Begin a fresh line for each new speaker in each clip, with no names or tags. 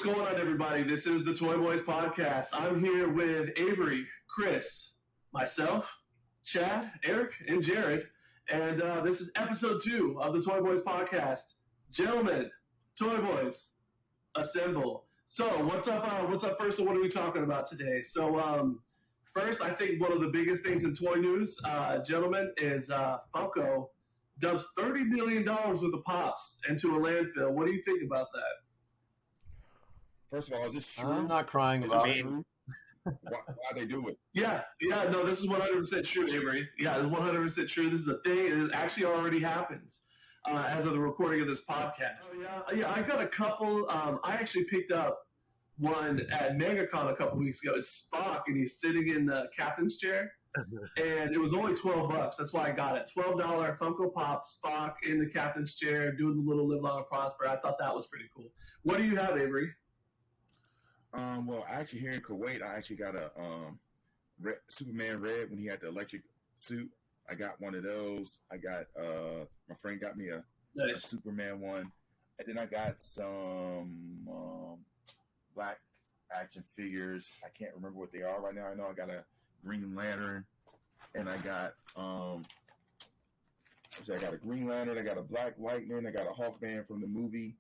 what's going on, everybody? This is the ToyBoyz podcast. I'm here with Avery, Chris, myself, Chad, Eric, and Jared. And this is episode 2 of the ToyBoyz podcast. Gentlemen, ToyBoyz, assemble. So what's up? What's up first? And what are we talking about today? So first, I think one of the biggest things in toy news, gentlemen, is Funko dumps $30 million worth of Pops into a landfill. What do you think about that?
First of all, is this true?
I'm not crying about it.
Why they do it?
Yeah, no, this is 100% true, Avery. Yeah, it's 100% true. This is a thing. It actually already happens as of the recording of this podcast. Oh, yeah, I got a couple. I actually picked up one at MegaCon a couple weeks ago. It's Spock, and he's sitting in the captain's chair. And it was only $12. That's why I got it. $12 Funko Pop Spock in the captain's chair, doing the little live long and prosper. I thought that was pretty cool. What do you have, Avery?
Well, actually, here in Kuwait, I actually got a Superman Red when he had the electric suit. I got one of those. I got my friend got me a Superman one, and then I got some black action figures. I can't remember what they are right now. I know I got a Green Lantern, and I got I got a Green Lantern. I got a Black Lightning. I got a Hawkman from the movie,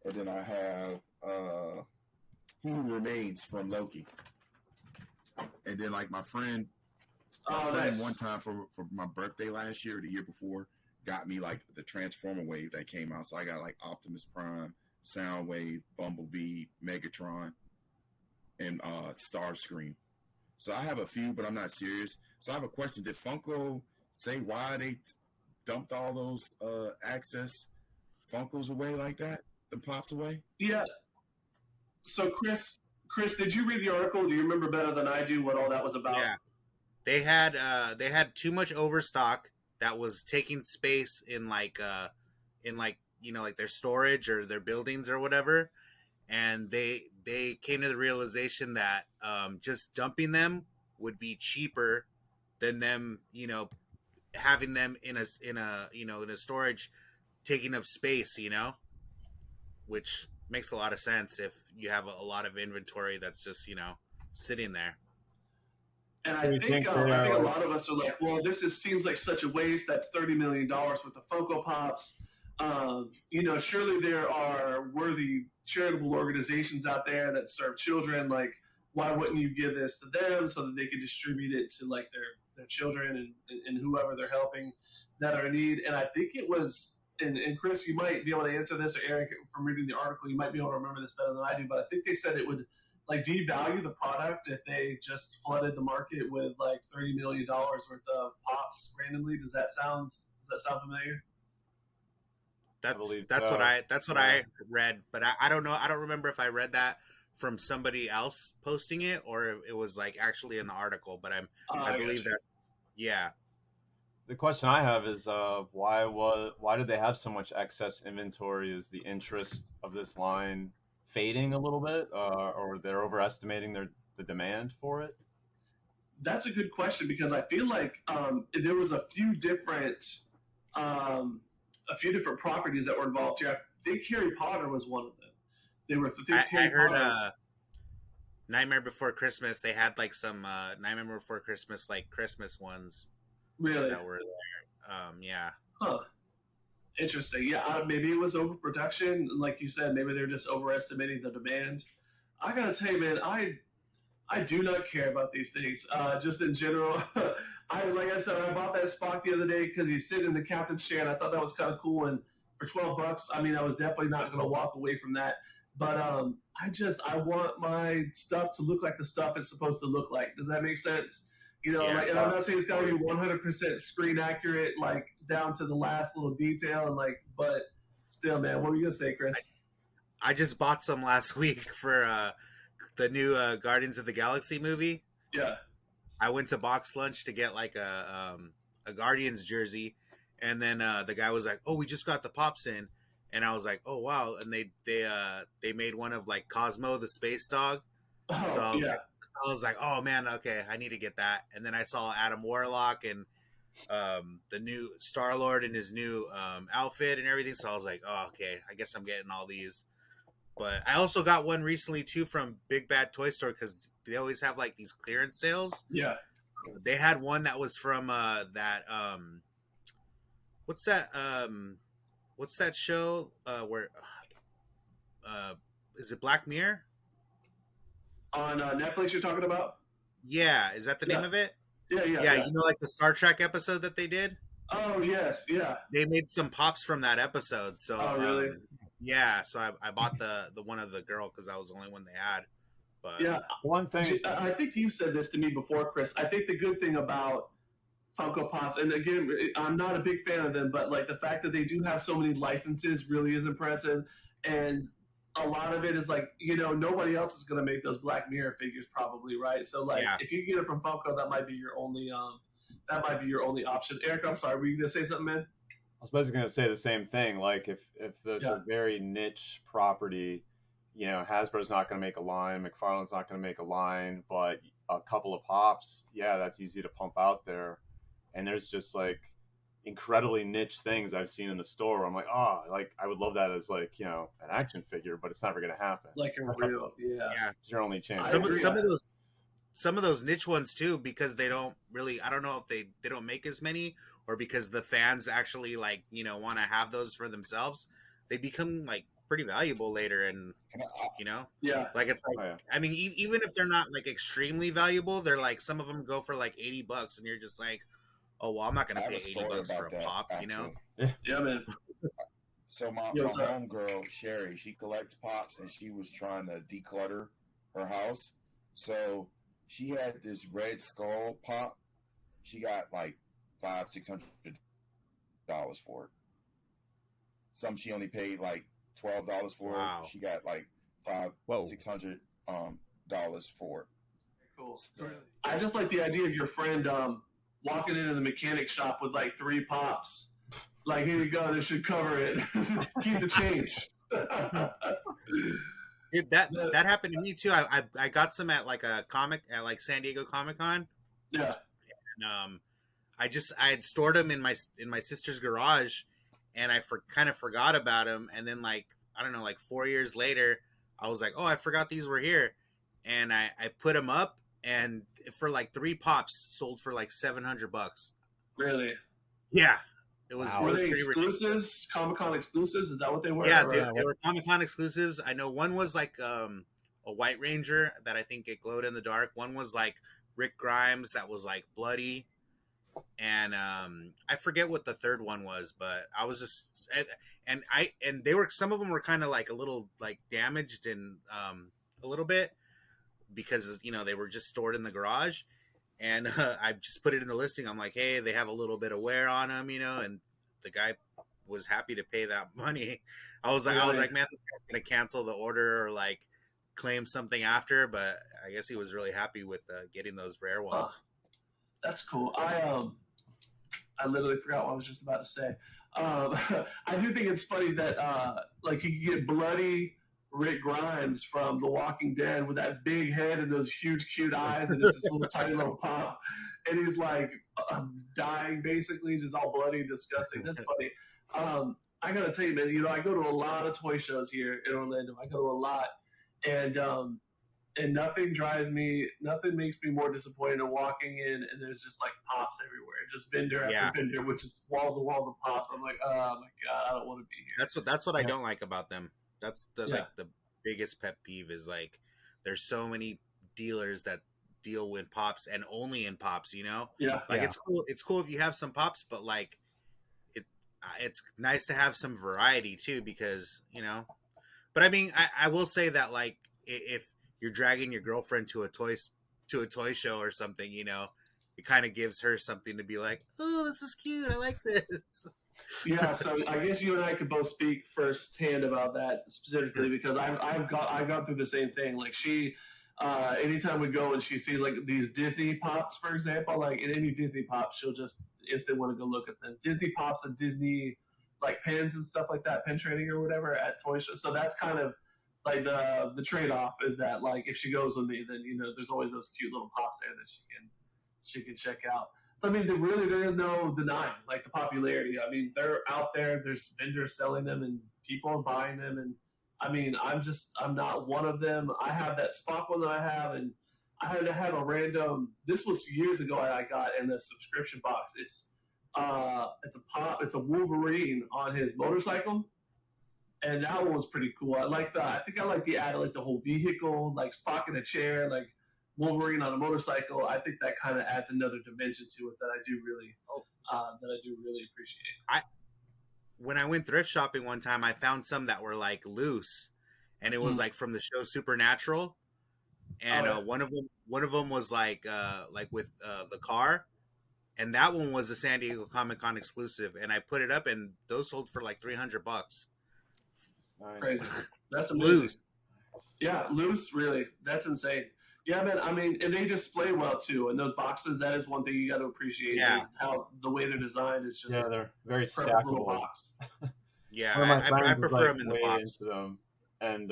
and then I have Who Remains from Loki. And then, like, my friend one time for my birthday last year or the year before got me, like, the Transformer wave that came out. So I got, like, Optimus Prime, Soundwave, Bumblebee, Megatron, and Starscream. So I have a few, but I'm not serious. So I have a question. Did Funko say why they dumped all those access Funkos away like that? The Pops away?
Yeah. So, Chris, did you read the article? Do you remember better than I do what all that was about?
Yeah, they had too much overstock that was taking space in like their storage or their buildings or whatever, and they came to the realization that just dumping them would be cheaper than them having them in a storage taking up space, which makes a lot of sense if you have a lot of inventory that's just, sitting there.
And I think a lot of us are like, well, seems like such a waste. That's $30 million worth of Funko Pops. Surely there are worthy charitable organizations out there that serve children. Like, why wouldn't you give this to them so that they could distribute it to, like, their children and whoever they're helping that are in need? And I think it was... And Chris, you might be able to answer this, or Eric, from reading the article, you might be able to remember this better than I do. But I think they said it would like devalue the product if they just flooded the market with like $30 million worth of Pops randomly. Does that sound familiar?
That's what I read, but I don't know. I don't remember if I read that from somebody else posting it or it was like actually in the article. But I believe that's
The question I have is why did they have so much excess inventory? Is the interest of this line fading a little bit, or they're overestimating the demand for it?
That's a good question because I feel like there was a few different properties that were involved here. I think Harry Potter was one of them.
I heard Nightmare Before Christmas. They had like some Nightmare Before Christmas like Christmas ones.
Really?
That were there. Yeah.
Huh. Interesting. Yeah, maybe it was overproduction. Like you said, maybe they're just overestimating the demand. I gotta tell you, man, I do not care about these things. Just in general, like I said, I bought that Spock the other day because he's sitting in the captain's chair, and I thought that was kind of cool. And for $12, I mean, I was definitely not going to walk away from that. But I want my stuff to look like the stuff it's supposed to look like. Does that make sense? And I'm not saying it's got to be 100% screen accurate, like down to the last little detail, and but still, man, what were you gonna say, Chris?
I just bought some last week for the new Guardians of the Galaxy movie.
Yeah,
I went to Box Lunch to get like a Guardians jersey, and then the guy was like, "Oh, we just got the Pops in," and I was like, "Oh wow!" And they made one of like Cosmo the space dog.
Oh,
so I was like, oh man, okay, I need to get that. And then I saw Adam Warlock and the new Star-Lord in his new outfit and everything. So I was like, oh, okay, I guess I'm getting all these. But I also got one recently too from Big Bad Toy Store because they always have like these clearance sales.
Yeah.
They had one that was from that what's that what's that show where is it Black Mirror?
On Netflix, you're talking about?
Yeah, is that the name of it?
Yeah.
You know, like the Star Trek episode that they did.
Oh yes, yeah.
They made some pops from that episode. So,
oh really?
Yeah. So I bought the one of the girl because that was the only one they had. But
yeah,
one thing
I think you've said this to me before, Chris. I think the good thing about Funko Pops, and again, I'm not a big fan of them, but like the fact that they do have so many licenses really is impressive. And a lot of it is like, nobody else is going to make those Black Mirror figures probably, right? So like, if you get it from Funko, that might be your only option. Eric, I'm sorry, were you going to say something, man?
I was basically going to say the same thing. Like if it's a very niche property, Hasbro's not going to make a line, McFarlane's not going to make a line, but a couple of pops, that's easy to pump out there. And there's just like incredibly niche things I've seen in the store where I'm like, I would love that as like, an action figure, but it's never going to happen.
Like a real,
It's your only chance.
Some of those niche ones too, because they don't really, I don't know if they don't make as many, or because the fans actually like, want to have those for themselves. They become like pretty valuable later, and like it's like, I mean, even if they're not like extremely valuable, they're like, some of them go for like $80, and you're just like, oh well, I'm not gonna pay $80 for a pop,
actually.
Yeah, man.
So my homegirl Sherry, she collects pops, and she was trying to declutter her house. So she had this Red Skull pop. She got like $500-$600 for it. Some she only paid like $12 for it. She got like $500-$600 for it.
Cool. I just like the idea of your friend walking into the mechanic shop with like 3 pops. Like, here you go, this should cover it. Keep the change.
Dude, that happened to me too. I got some at like a comic at like San Diego Comic-Con.
Yeah.
And I had stored them in my sister's garage, and I kind of forgot about them. And then like, I don't know, like 4 years later, I was like, oh, I forgot these were here. And I put them up, and for like 3 pops sold for like $700.
Really?
Yeah. It was,
Were they exclusives? Comic-Con exclusives? Is that what they were?
Yeah, they were Comic-Con exclusives. I know one was like a White Ranger that I think it glowed in the dark. One was like Rick Grimes that was like bloody. And I forget what the third one was, but I was just and they were, some of them were kind of like a little like damaged and a little bit because they were just stored in the garage. And I just put it in the listing. I'm like, hey, they have a little bit of wear on them, and the guy was happy to pay that money. I was like, man, this guy's gonna cancel the order or like claim something after, but I guess he was really happy with getting those rare ones.
That's cool. I literally forgot what I was just about to say. I do think it's funny that like you can get bloody Rick Grimes from The Walking Dead with that big head and those huge cute eyes and it's this little tiny little pop, and he's like dying basically, just all bloody and disgusting. That's funny. I gotta tell you, man, I go to a lot of toy shows here in Orlando. I go to a lot, and nothing makes me more disappointed than walking in and there's just like pops everywhere, just vendor after vendor, which is walls and walls of pops. I'm like, oh my god, I don't want to be here.
That's what I don't like about them. That's like the biggest pet peeve is like there's so many dealers that deal with pops and only in pops, it's cool if you have some pops, but like it's nice to have some variety too, because but I mean, I will say that like if you're dragging your girlfriend to a toy show or something, it kind of gives her something to be like, oh, this is cute, I like this.
Yeah, so I guess you and I could both speak firsthand about that specifically, because I've gone through the same thing. Like she, anytime we go and she sees like these Disney pops, for example, like in any Disney pops, she'll just instantly want to go look at them. Disney pops and Disney like pens and stuff like that, pen trading or whatever at toy shows. So that's kind of like the trade off is that like if she goes with me, then there's always those cute little pops there that she can check out. So, I mean, there is no denying, like, the popularity. I mean, they're out there. There's vendors selling them, and people are buying them. And I mean, I'm not one of them. I have that Spock one that I have, and I had to have a random. This was years ago. I got in the subscription box. It's a Wolverine on his motorcycle, and that one was pretty cool. I like the. I think I like the added like the whole vehicle, like Spock in a chair, like Wolverine on a motorcycle. I think that kind of adds another dimension to it that I do really appreciate.
When I went thrift shopping one time, I found some that were like loose, and it was like from the show Supernatural, and one of them was like with the car, and that one was a San Diego Comic Con exclusive, and I put it up, and those sold for like $300.
Crazy. That's amazing. Loose. Yeah, loose. Really, that's insane. Yeah, man. I mean, and they display well too. And those boxes, that is one thing you got to appreciate. Yeah. Is how the way they're designed is just
they're very stackable.
Little box.
Yeah, I prefer them in the box.
Them, and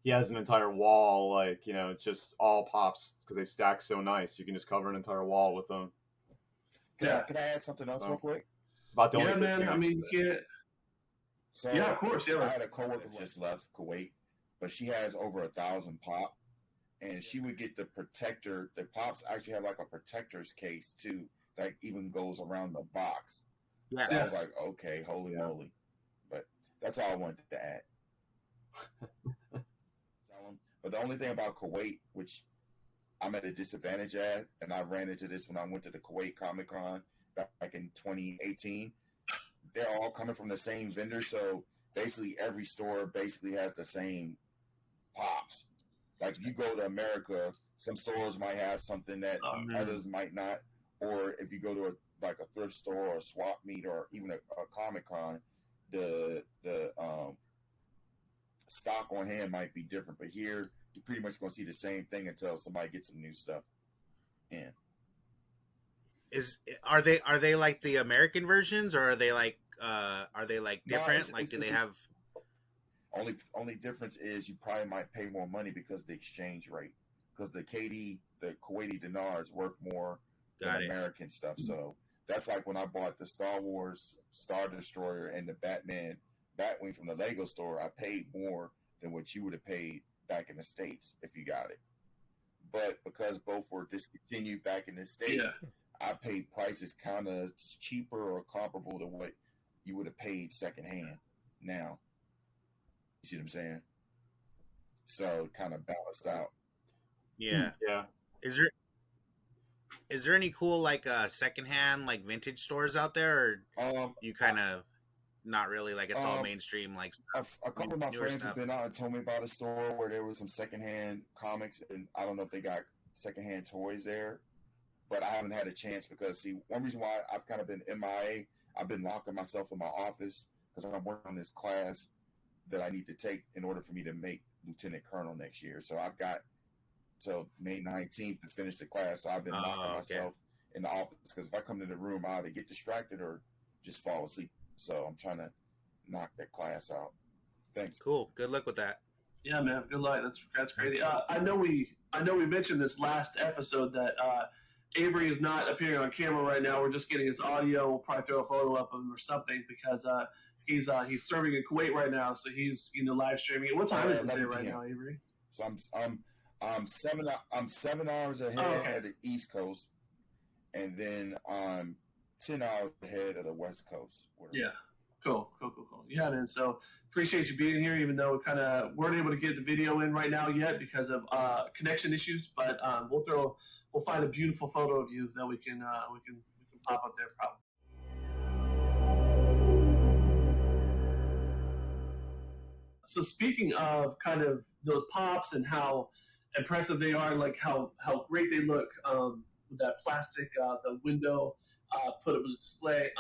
he has an entire wall, like just all pops because they stack so nice. You can just cover an entire wall with them.
Can I add something else real quick?
It's about the only
man. I mean, you can't.
So
yeah, of course. Yeah,
I had a coworker who just left Kuwait, but she has over 1,000 pop, and she would get the protector. The pops actually have like a protector's case too, that even goes around the box. Yeah. So I was like, okay, holy moly! But that's all I wanted to add. But the only thing about Kuwait, which I'm at a disadvantage at, and I ran into this when I went to the Kuwait Comic Con back in 2018. They're all coming from the same vendor, so basically every store basically has the same pops. Like if you go to America, some stores might have something that others might not, or if you go to a thrift store or a swap meet or even a Comic Con, the stock on hand might be different. But here, you're pretty much going to see the same thing until somebody gets some new stuff in.
Are they like the American versions, or are they like different?
No,
do they have?
Only difference is you probably might pay more money because of the exchange rate. Because the Kuwaiti dinar is worth more than American stuff. So that's like when I bought the Star Wars Star Destroyer and the Batman Batwing from the Lego store. I paid more than what you would have paid back in the States if you got it. But because both were discontinued back in the States, I paid prices kind of cheaper or comparable to what you would have paid secondhand now. You see what I'm saying? So kind of balanced out.
Yeah. Yeah. Is there any cool like secondhand like vintage stores out there, or you kind of not really, like it's all mainstream like
a couple of my friends
stuff.
have been out and told me about a store where there was some secondhand comics, and I don't know if they got secondhand toys there, but I haven't had a chance because see, one reason why I've kind of been MIA, I've been locking myself in my office because I'm working on this class that I need to take in order for me to make Lieutenant Colonel next year. So I've got till May 19th to finish the class. So I've been locking myself in the office because if I come to the room, I either get distracted or just fall asleep. So I'm trying to knock that class out. Thanks.
Cool. Good luck with that.
Yeah, man. Good luck. That's crazy. I know we mentioned this last episode that Avery is not appearing on camera right now. We're just getting his audio. We'll probably throw a photo up of him or something because he's serving in Kuwait right now. So he's live streaming. What time is it there right now, Avery?
So I'm 7 hours ahead of the East Coast, and then I'm 10 hours ahead of the West Coast.
Yeah. Cool. Yeah, man. So appreciate you being here, even though we kind of weren't able to get the video in right now yet because of connection issues. But we'll find a beautiful photo of you that we can pop up there probably. So speaking of kind of those pops and how impressive they are, like how great they look with that plastic, the window put up a display.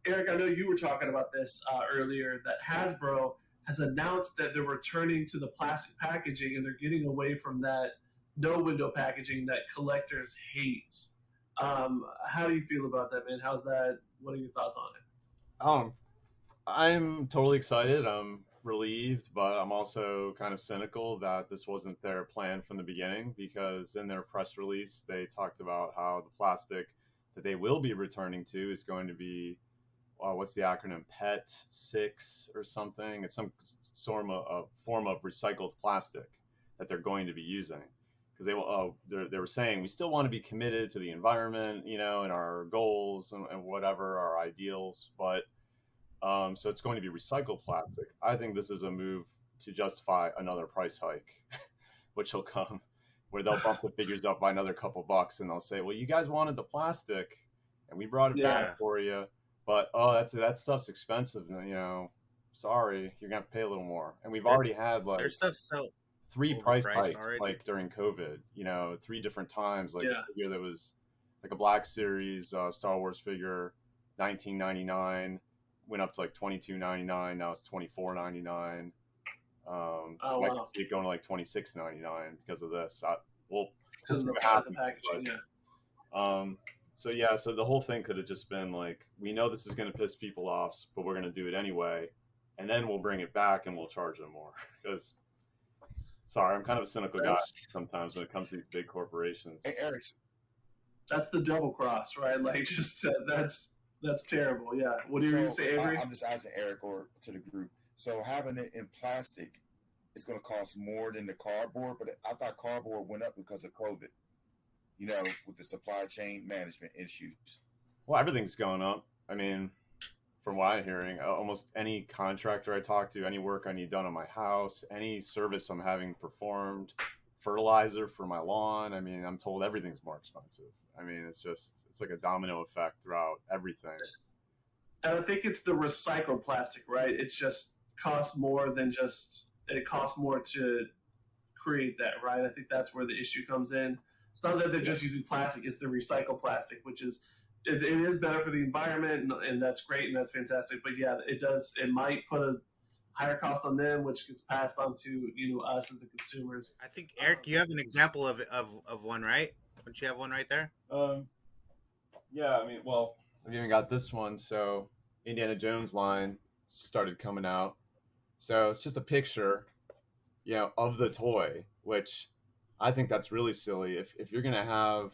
Eric, I know you were talking about this earlier, that Hasbro has announced that they're returning to the plastic packaging and they're getting away from that no window packaging that collectors hate. How do you feel about that, man? How's that? What are your thoughts on it?
I'm totally excited. I'm relieved, but I'm also kind of cynical that this wasn't their plan from the beginning, because in their press release, they talked about how the plastic that they will be returning to is going to be what's the acronym? PET 6 or something. It's some form of recycled plastic that they're going to be using, because they were saying we still want to be committed to the environment, and our goals and whatever our ideals, but so it's going to be recycled plastic. I think this is a move to justify another price hike, which will come, where they'll bump the figures up by another couple bucks, and they'll say, well, you guys wanted the plastic and we brought it back for you, but that stuff's expensive, sorry, you're gonna have to pay a little more. And we've already had like
their stuff's so
3 price hikes
already.
like during COVID, 3 different times, like a figure that was like a Black Series Star Wars figure, $19.99, went up to like $22.99, now it's $24.99. So I can see it going to like $26.99 because of this. We'll see what happens. So the whole thing could have just been like, we know this is going to piss people off, but we're going to do it anyway, and then we'll bring it back and we'll charge them more. Because, sorry, I'm kind of a cynical guy sometimes when it comes to these big corporations.
Hey, Eric,
that's the double cross, right? Like, just that's terrible. Yeah. What do you going to say, Avery?
I'm just asking Eric or to the group. So having it in plastic is going to cost more than the cardboard, but I thought cardboard went up because of COVID. With the supply chain management issues.
Well, everything's going up. I mean, from what I'm hearing, almost any contractor I talk to, any work I need done on my house, any service I'm having performed, fertilizer for my lawn, I mean, I'm told everything's more expensive. I mean, it's like a domino effect throughout everything.
And I think it's the recycled plastic, right? It's just costs more than it costs more to create that, right? I think that's where the issue comes in. It's not that they're just using plastic; it's the recycled plastic, which is it is better for the environment, and that's great and that's fantastic. But yeah, it might put a higher cost on them, which gets passed on to us as the consumers.
I think, Eric, you have an example of one, right? Don't you have one right there?
Yeah, I mean, well, I've even got this one. So Indiana Jones line started coming out. So it's just a picture, of the toy, which I think that's really silly. If you're going to have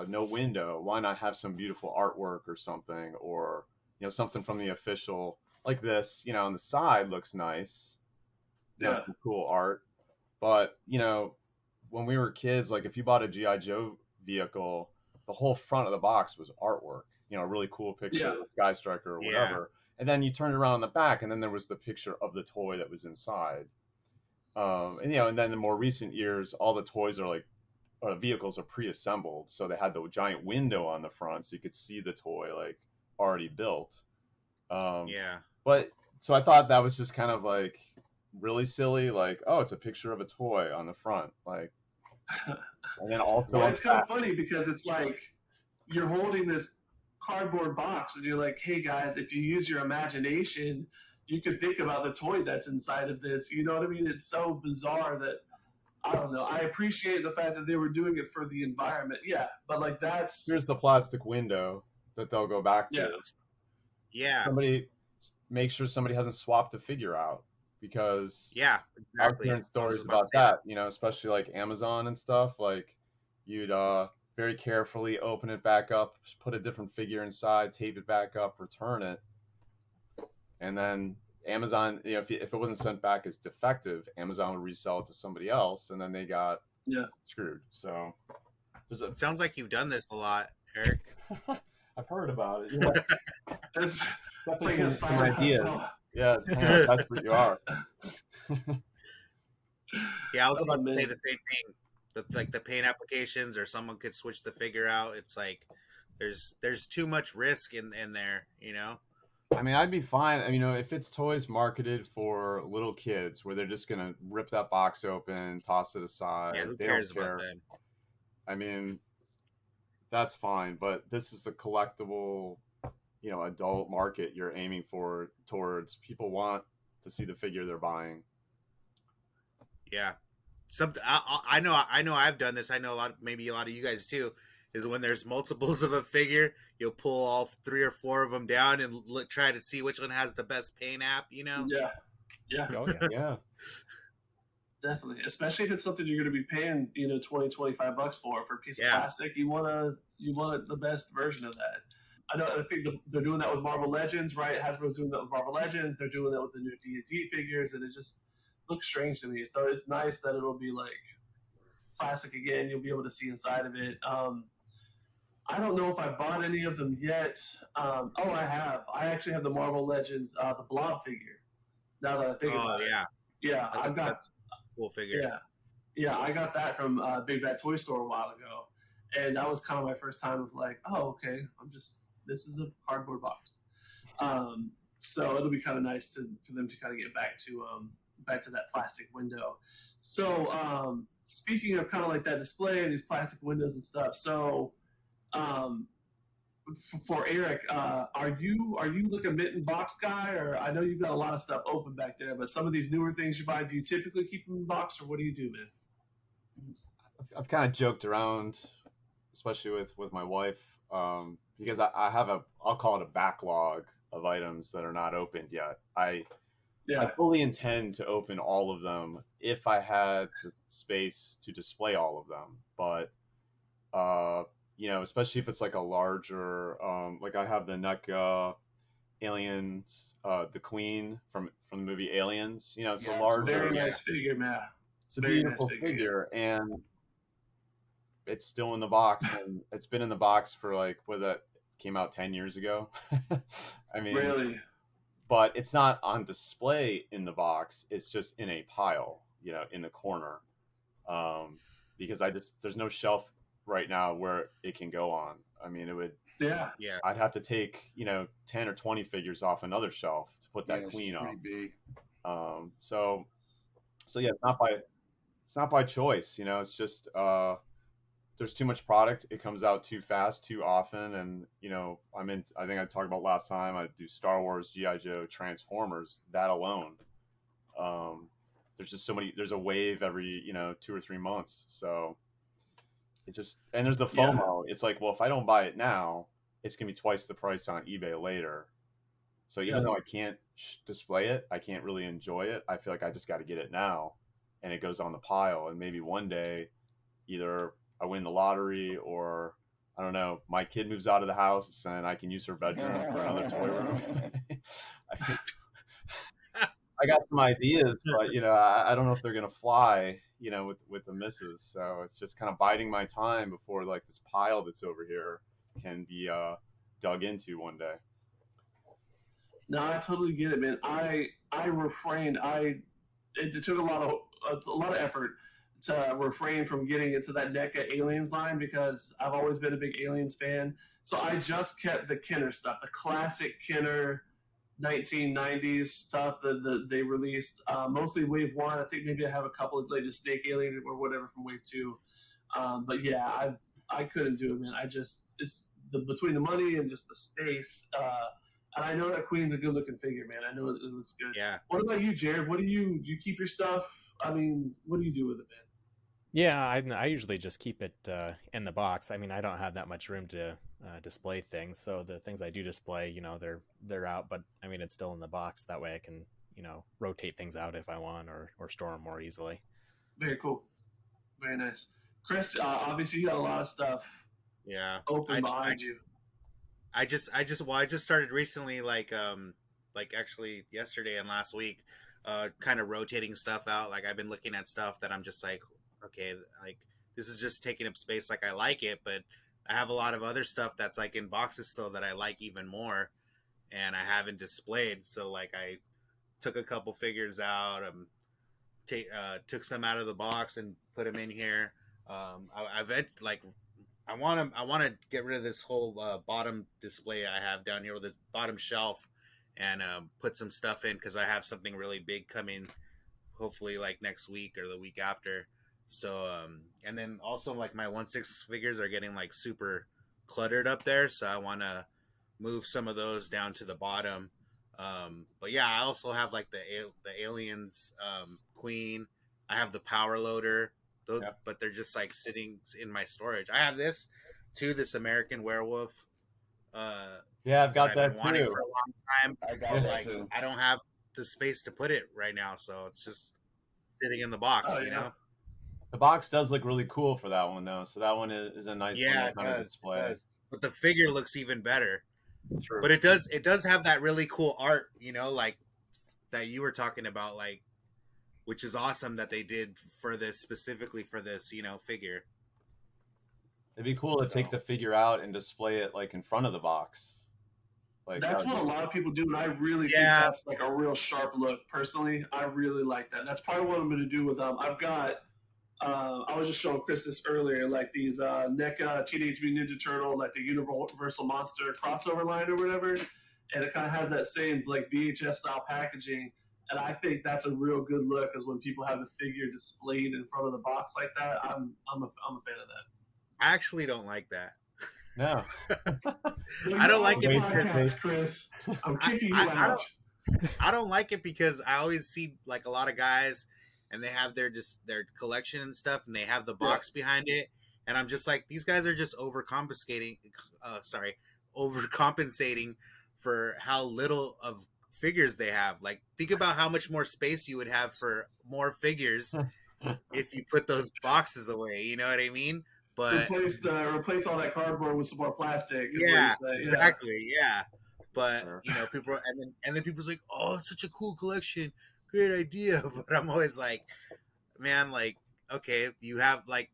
no window, why not have some beautiful artwork or something, or, something from the official like this, on the side looks nice. Some cool art. But, when we were kids, like if you bought a G.I. Joe vehicle, the whole front of the box was artwork, a really cool picture of Sky Striker or whatever. And then you turned it around on the back, and then there was the picture of the toy that was inside. And then in more recent years, all the toys are vehicles are pre-assembled. So they had the giant window on the front so you could see the toy like already built. But so I thought that was just kind of like really silly. Like, oh, it's a picture of a toy on the front. Like, and then also
it's kind of funny because it's like you're holding this cardboard box and you're like, hey guys, if you use your imagination, you could think about the toy that's inside of this. You know what I mean? It's so bizarre that, I don't know. I appreciate the fact that they were doing it for the environment. Yeah, but like
here's the plastic window that they'll go back to.
Yeah.
Somebody make sure somebody hasn't swapped the figure out, because I've heard stories about that. Especially like Amazon and stuff. Like you'd very carefully open it back up, put a different figure inside, tape it back up, return it. And then Amazon, if it wasn't sent back as defective, Amazon would resell it to somebody else, and then they got screwed. So
it sounds like you've done this a lot, Eric.
I've heard about it. Yeah.
That's
like some ideas. Yeah, it's kind of how desperate you are.
Yeah, I was about to say the same thing. Like the paint applications, or someone could switch the figure out. It's like there's too much risk in there,
I mean, I'd be fine. If it's toys marketed for little kids, where they're just gonna rip that box open, toss it aside,
who cares about that?
I mean, that's fine. But this is a collectible, adult market you're aiming towards. People want to see the figure they're buying.
Yeah, I know I've done this. I know maybe a lot of you guys too. Is when there's multiples of a figure, you'll pull all 3 or 4 of them down and try to see which one has the best paint app,
Yeah.
Oh, yeah.
Definitely. Especially if it's something you're going to be paying, $20, $25 for a piece of plastic. You want the best version of that. I think they're doing that with Marvel Legends, right? Hasbro's doing that with Marvel Legends. They're doing that with the new D&D figures, and it just looks strange to me. So it's nice that it'll be like plastic again. You'll be able to see inside of it. I don't know if I bought any of them yet. I have. I actually have the Marvel Legends, the Blob figure. Now that I think about it. Yeah,
that's a cool figure.
Yeah, I got that from Big Bad Toy Store a while ago, and that was kind of my first time of like, oh, okay, this is a cardboard box. So it'll be kind of nice to them to kind of get back to that plastic window. So speaking of kind of like that display and these plastic windows and stuff, so. For Eric, are you like a mitten box guy, or I know you've got a lot of stuff open back there, but some of these newer things you buy, do you typically keep them in box, or what do you do, man?
I've kind of joked around, especially with my wife, because I have I'll call it a backlog of items that are not opened yet. I fully intend to open all of them if I had the space to display all of them, but especially if it's like a larger, like I have the NECA Aliens, the Queen from the movie Aliens. It's a larger,
very nice figure, man.
It's a beautiful figure, and it's still in the box, and it's been in the box for like that came out 10 years ago. I mean,
really,
but it's not on display in the box. It's just in a pile, in the corner, because there's no shelf right now where it can go on. I mean, it would.
Yeah.
I'd have to take 10 or 20 figures off another shelf to put that Queen on.
Big.
So yeah, it's not by choice. It's just there's too much product. It comes out too fast, too often, and I think I talked about last time. I do Star Wars, G.I. Joe, Transformers. That alone. There's just so many. There's a wave every 2 or 3 months. So. And there's the FOMO. It's like, well, if I don't buy it now, it's gonna be twice the price on eBay later. So even though I can't display it, I can't really enjoy it. I feel like I just got to get it now, and it goes on the pile. And maybe one day, either I win the lottery, or I don't know, my kid moves out of the house and I can use her bedroom for another toy room. I got some ideas, but I don't know if they're gonna fly. With the misses. So it's just kind of biding my time before like this pile that's over here can be dug into one day.
No, I totally get it, man. I refrained. It took a lot of effort to refrain from getting into that NECA Aliens line because I've always been a big Aliens fan. So I just kept the Kenner stuff, the classic Kenner 1990s stuff that they released, mostly Wave 1. I think maybe I have a couple of like the Snake Alien or whatever from Wave 2. But yeah, I couldn't do it, man. It's between the money and just the space. And I know that Queen's a good looking figure, man. I know it looks good.
Yeah.
What about you, Jared? Do you keep your stuff? I mean, what do you do with it, man?
Yeah, I usually just keep it in the box. I mean, I don't have that much room to display things, so the things I do display, they're out. But I mean, it's still in the box. That way, I can rotate things out if I want, or store them more easily.
Very cool, very nice. Chris, obviously you got a lot of stuff.
Yeah,
open behind you.
I just started recently, like actually yesterday and last week, kind of rotating stuff out. Like I've been looking at stuff that I'm just like, okay, like this is just taking up space. Like I like it, but I have a lot of other stuff that's like in boxes still that I like even more, and I haven't displayed. So like I took a couple figures out, took some out of the box and put them in here. I want to get rid of this whole bottom display I have down here, with the bottom shelf, and put some stuff in because I have something really big coming, hopefully like next week or the week after. So and then also like my 1/6 figures are getting like super cluttered up there, so I want to move some of those down to the bottom. But yeah, I also have like the Aliens Queen. I have the Power Loader, but they're just like sitting in my storage. I have this too, this American Werewolf.
Yeah, I've got that
too. For a long time.
I got that too.
I don't have the space to put it right now, so it's just sitting in the box. You know.
The box does look really cool for that one, though. So that one is a nice one to kind of display.
But the figure looks even better.
True.
But it does have that really cool art, you know, like that you were talking about, like, which is awesome that they did for this, specifically for this, you know, figure.
It'd be cool to take the figure out and display it like in front of the box. Like
that's what a lot of people do, and I really think
Yeah.
that's like a real sharp look. Personally, I really like that. That's probably what I'm going to do with I've got. I was just showing Chris this earlier, like these NECA Teenage Mutant Ninja Turtle, like the Universal Monster crossover line or whatever, and it kind of has that same like VHS style packaging. And I think that's a real good look, because when people have the figure displayed in front of the box like that, I'm a fan of that.
I actually don't like that.
No.
I don't like it
because Chris. I'm kicking you out.
I don't like it because I always see like a lot of guys, and they have their collection and stuff, and they have the box behind it, and I'm just like, these guys are just overcompensating for how little of figures they have. Like, think about how much more space you would have for more figures if you put those boxes away. You know what I mean? But
replace all that cardboard with some more plastic.
Yeah, exactly. Yeah, but you know, people, and then people's like, "Oh, it's such a cool collection, great idea." But I'm always like, man, like, okay, you have like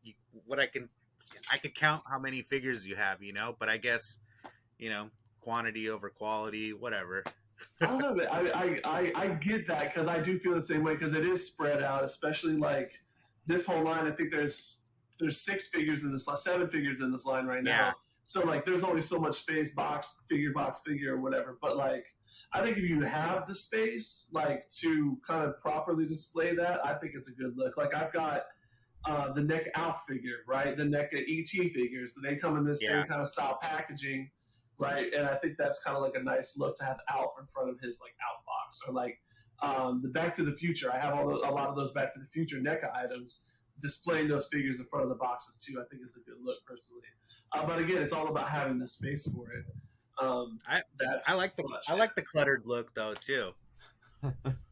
I could count how many figures you have, you know, but I guess, you know, quantity over quality, whatever.
I love it. I get that, because I do feel the same way, because it is spread out, especially like this whole line. I think there's 6 figures in this line, 7 figures in this line right now.
Yeah.
So like, there's only so much space, box figure, or whatever. But like, I think if you have the space, like, to kind of properly display that, I think it's a good look. Like, I've got the NECA Alf figure, right? The NECA ET figures. So they come in this same kind of style packaging, right? And I think that's kind of like a nice look to have Alf in front of his like Alf box, or like the Back to the Future. I have a lot of those Back to the Future NECA items. Displaying those figures in front of the boxes too, I think is a good look personally. But again, it's all about having the space for it.
I like the cluttered look though too.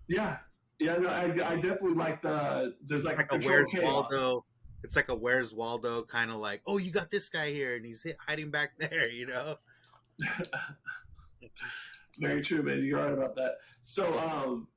Yeah, no, I definitely like there's like a
Where's Waldo. It's like a Where's Waldo kind of like, oh, you got this guy here and he's hiding back there, you know.
Very true, man. You're right about that. So,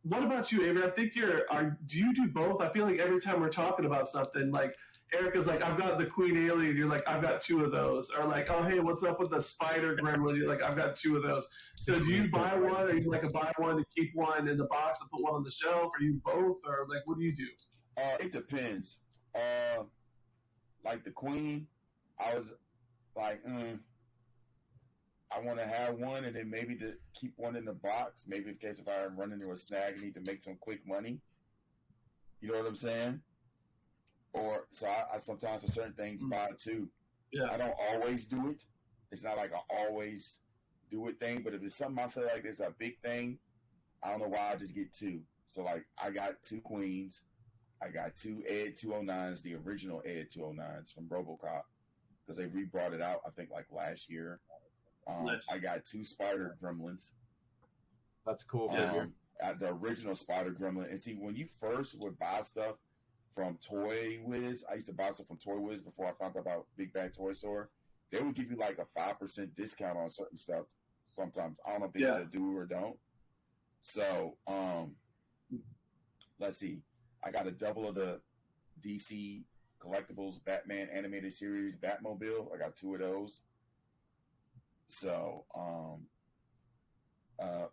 what about you, Avery? I think do you do both? I feel like every time we're talking about something, like Erica's like, I've got the Queen Alien. You're like, I've got 2 of those. Or like, oh, hey, what's up with the Spider Gremlin? You're like, I've got 2 of those. So do you buy one, or you like a buy one to keep one in the box and put one on the shelf? Or you both? Or like, what do you do?
It depends. Like the Queen, I was like, I want to have one, and then maybe to keep one in the box, maybe in case if I run into a snag and need to make some quick money. You know what I'm saying? Or so I sometimes for certain things buy 2. Yeah. I don't always do it. It's not like I always do it thing, but if it's something I feel like it's a big thing, I don't know why I just get 2. So like I got 2 Queens, I got 2 Ed 209s, the original Ed 209s from RoboCop, because they re-brought it out I think like last year. Nice. I got 2 Spider Gremlins.
That's cool.
The original Spider Gremlin. And see, when you first would buy stuff from ToyBoyz, I used to buy stuff from ToyBoyz before I found out about Big Bad Toy Store. They would give you like a 5% discount on certain stuff sometimes. I don't know if they still do or don't. So, let's see. I got a double of the DC collectibles Batman animated series Batmobile. I got 2 of those. So, and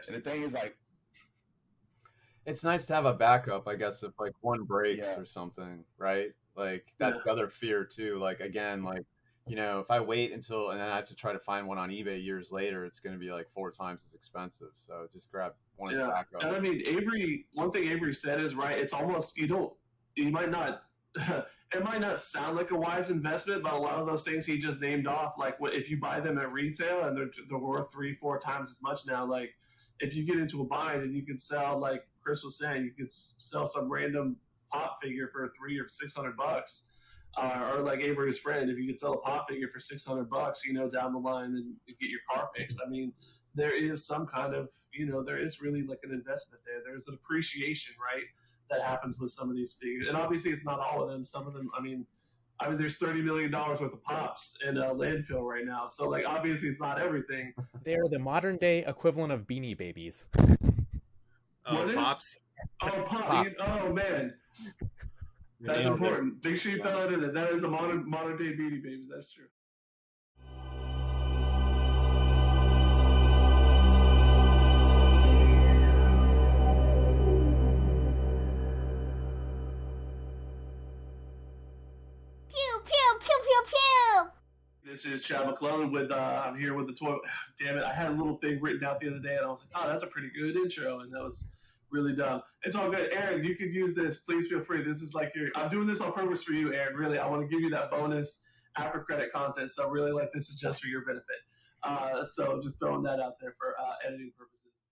the thing is, like,
it's nice to have a backup, I guess, if like one breaks or something, right? Like that's the other fear too. Like again, like, you know, if I wait until and then I have to try to find one on eBay years later, it's going to be like 4 times as expensive. So just grab one as backup.
And I mean, one thing Avery said is right. It's almost you might not. It might not sound like a wise investment, but a lot of those things he just named off, like if you buy them at retail and they're worth 3-4 times as much now, like if you get into a bind and you can sell, like Chris was saying, you could sell some random pop figure for $300 or $600, or like Avery's friend, if you could sell a pop figure for $600, you know, down the line and get your car fixed. I mean, there is some kind of, you know, there is really like an investment there. There's an appreciation, right, that happens with some of these figures. And obviously it's not all of them. Some of them, I mean, I mean, there's $30 million worth of Pops in a landfill right now. So, like, obviously, it's not everything.
They are the modern day equivalent of Beanie Babies.
Oh, Pops.
Oh, Pop. Oh, man. That's important. Make sure you throw that in there. That is a modern day Beanie Babies. That's true.
Pew pew pew pew pew.
This is Chad McClellan with I'm here with the toy. Damn it! I had a little thing written out the other day, and I was like, "Oh, that's a pretty good intro," and that was really dumb. It's all good, Aaron. You could use this. Please feel free. This is like I'm doing this on purpose for you, Aaron. Really, I want to give you that bonus after credit content. So really, like this is just for your benefit. So just throwing that out there for editing purposes.